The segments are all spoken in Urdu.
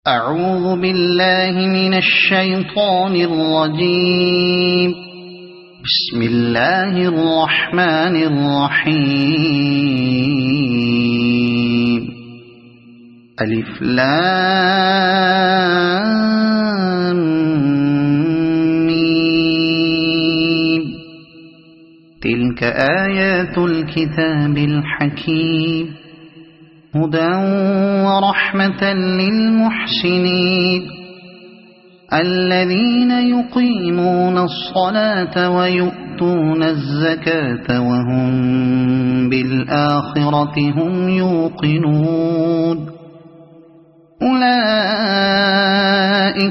أعوذ بالله من الشيطان الرجيم. بسم الله الرحمن الرحيم. ألف لام ميم. تلك آيات الكتاب الحكيم هدى ورحمة للمحسنين الذين يقيمون الصلاة ويؤتون الزكاة وهم بالآخرة هم يوقنون أولئك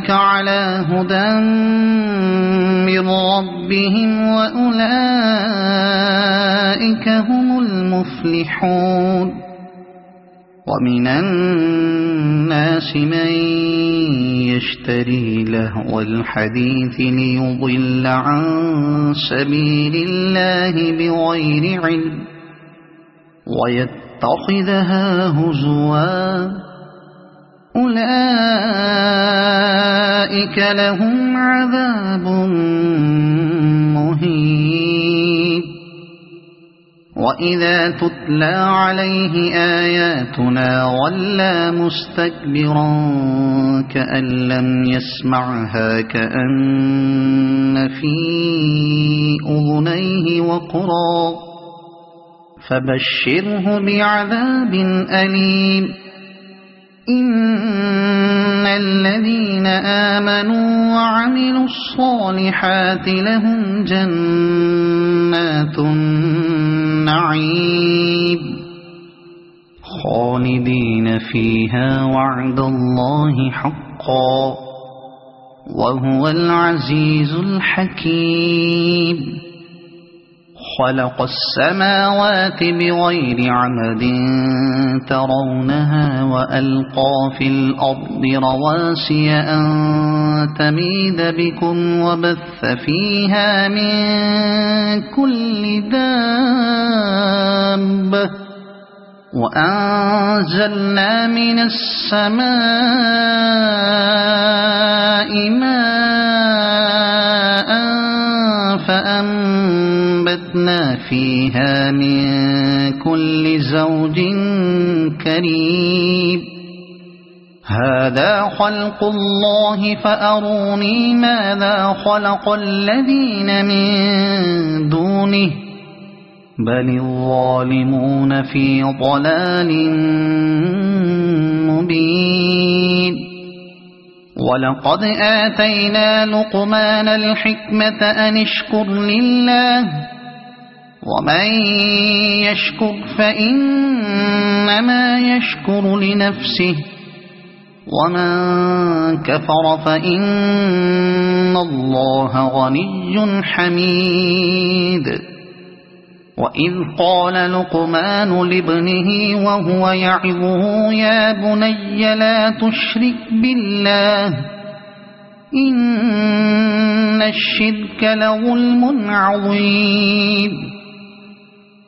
على هدى من ربهم وأولئك هم المفلحون. ومن الناس من يشتري لهو الحديث ليضل عن سبيل الله بغير علم ويتخذها هزوا أولئك لهم عذاب مهين. وإذا تتلى عليه آياتنا ولى مستكبرا كأن لم يسمعها كأن في أذنيه وقرا فبشره بعذاب أليم. إن الذين آمنوا وعملوا الصالحات لهم جنات النعيم خالدين فيها وعد الله حقا وهو العزيز الحكيم. خلق السماوات بغير عمد ترونها وألقى في الأرض رواسي أن تميد بكم وبث فيها من كل دابة وأنزلنا من السماء ماء فأنبتنا فيها من كل زوج كريم. هذا خلق الله فأروني ماذا خلق الذين من دونه بل الظالمون في ضلال مبين. ولقد آتينا لقمان الحكمة أن اشكر لله ومن يشكر فإنما يشكر لنفسه ومن كفر فإن الله غني حميد. وإذ قال لقمان لابنه وهو يعظه يا بني لا تشرك بالله إن الشرك لظلم عظيم.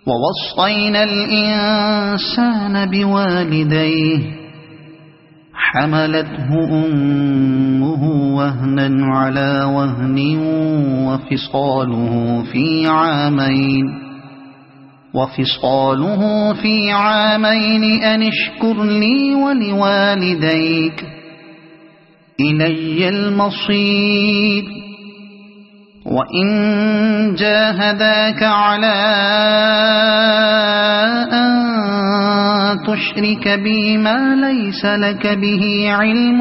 ووصينا الإنسان بوالديه حملته أمه وهنا على وهن وفصاله في عامين أن اشكر لي ولوالديك إلي المصير. وإن جاهداك على أن تشرك بي ما ليس لك به علم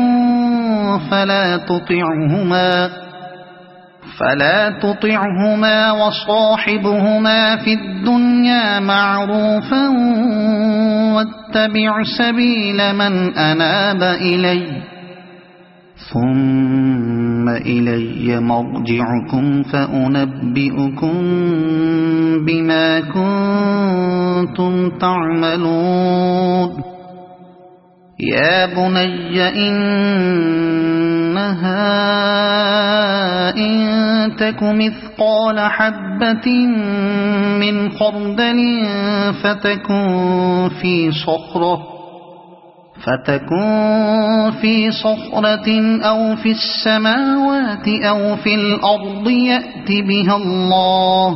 فلا تطعهما وصاحبهما في الدنيا معروفا واتبع سبيل من أناب إلي ثم إلي مرجعكم فأنبئكم بما كنتم تعملون. يا بني إنها إن تك مثقال حبة من خردل فتكن في صخرة فتكون في صخرة أو في السماوات أو في الأرض يأت بها الله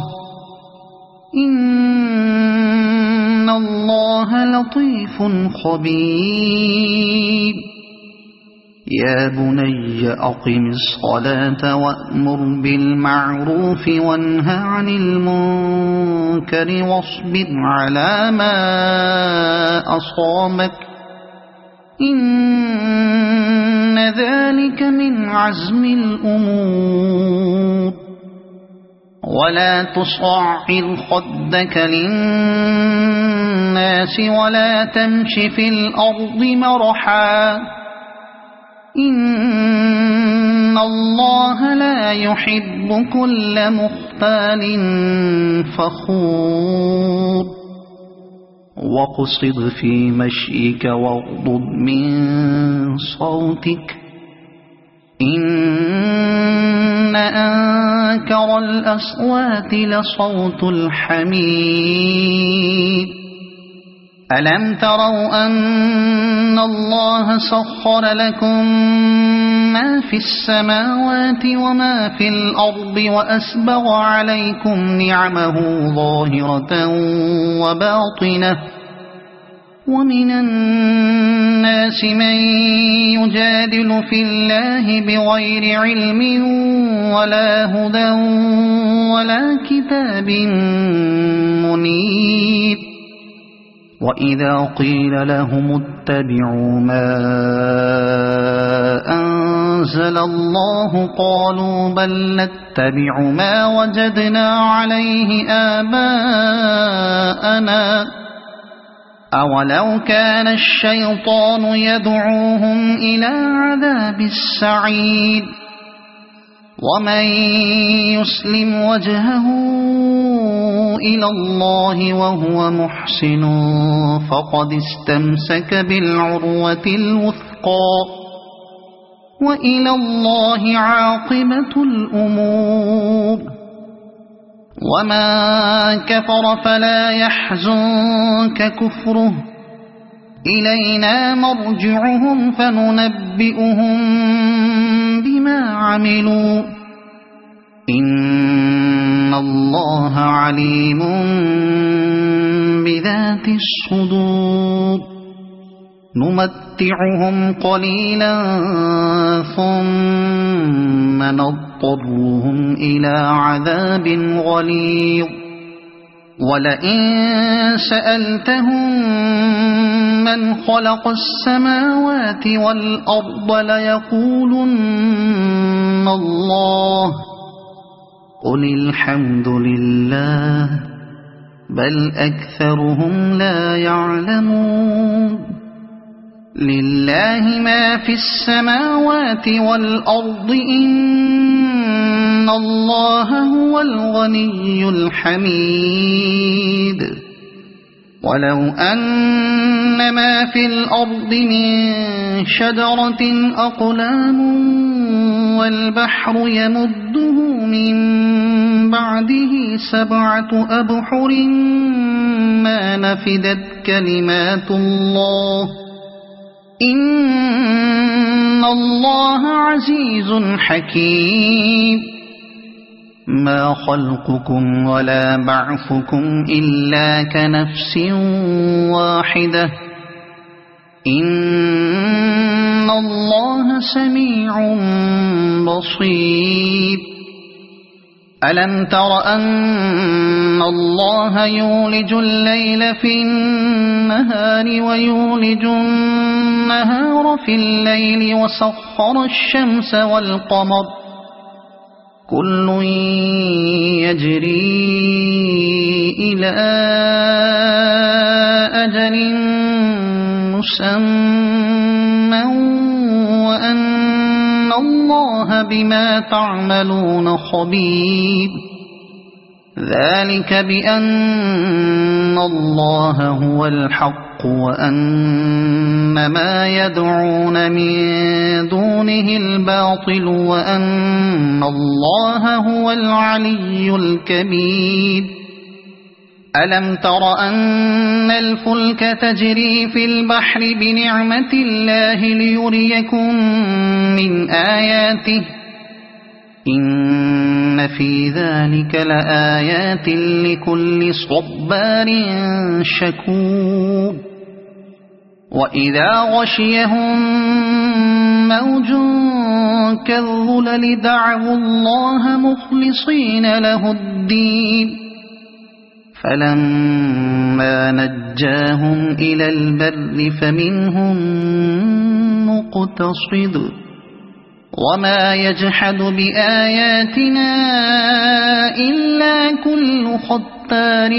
إن الله لطيف خبير يا بني أقم الصلاة وأمر بالمعروف وانه عن المنكر واصبر على ما أصابك إن ذلك من عزم الأمور ولا تصعر خدك للناس ولا تمش في الأرض مرحا إن الله لا يحب كل مختال فخور واقصد في مشيك واغضض من صوتك إن أنكر الأصوات لصوت الحمير ألم تروا أن الله سخر لكم ما في السماوات وما في الأرض وأسبغ عليكم نعمه ظاهرة وباطنة ومن الناس من يجادل في الله بغير علم ولا هدى ولا كتاب منير وإذا قيل لهم اتبعوا ما أنزل الله قالوا بل نتبع ما وجدنا عليه آباءنا أولو كان الشيطان يدعوهم إلى عذاب السعير ومن يسلم وجهه إلى الله وهو محسن فقد استمسك بالعروة الوثقى وإلى الله عاقبة الأمور وما كفر فلا يحزنك كفره إلينا مرجعهم فننبئهم بما عملوا إن الله عليم بذات الصدور نمتعهم قليلا ثم نضطرهم إلى عذاب غليظ ولئن سألتهم من خلق السماوات والأرض ليقولن الله قل الحمد لله بل أكثرهم لا يعلمون لله ما في السماوات والأرض إن الله هو الغني الحميد ولو أن ما في الأرض من شجرة أقلام والبحر يمده من بعده 7 أبحر ما نفدت كلمات الله إن الله عزيز حكيم ما خلقكم ولا بعثكم إلا كنفس واحدة إن الله سميع بصير ألم تر أن الله يولج الليل في النهار ويولج النهار في الليل وسخر الشمس والقمر كل يجري إلى أجل مسمى وأن الله بما تعملون خبير ذلك بأن الله هو الحق وأن ما يدعون من دونه الباطل وأن الله هو العلي الكبير ألم تر أن الفلك تجري في البحر بنعمة الله ليريكم من آياته إن في ذلك لآيات لكل صبار شكور وإذا غشيهم موج كالظلل دعوا الله مخلصين له الدين فلما نجاهم إلى البر فمنهم مقتصد وما يجحد بآياتنا إلا كل ختار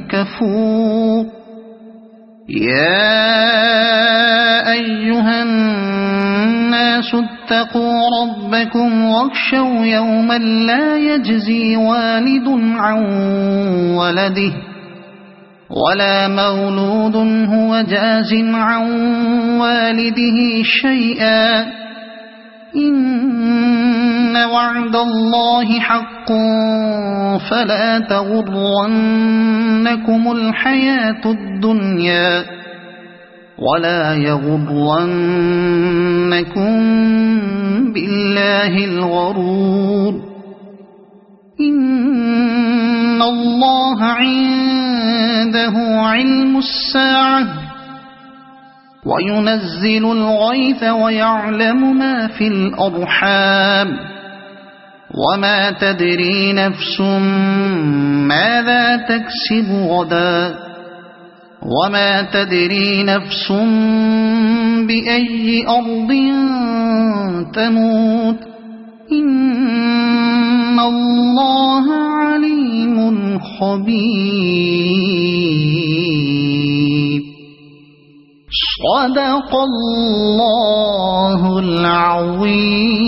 كفور يا أيها الناس اتقوا ربكم واخشوا يوما لا يجزي والد عن ولده ولا مولود هو جاز عن والده شيئا إن وعد الله حق فلا تغرنكم الحياة الدنيا ولا يغرنكم بالله الغرور إن الله عنده علم الساعة وينزل الغيث ويعلم ما في الأرحام وما تدري نفس ماذا تكسب غدا وما تدري نفس بأي أرض تموت إن الله عليم خبير صدق الله العظيم.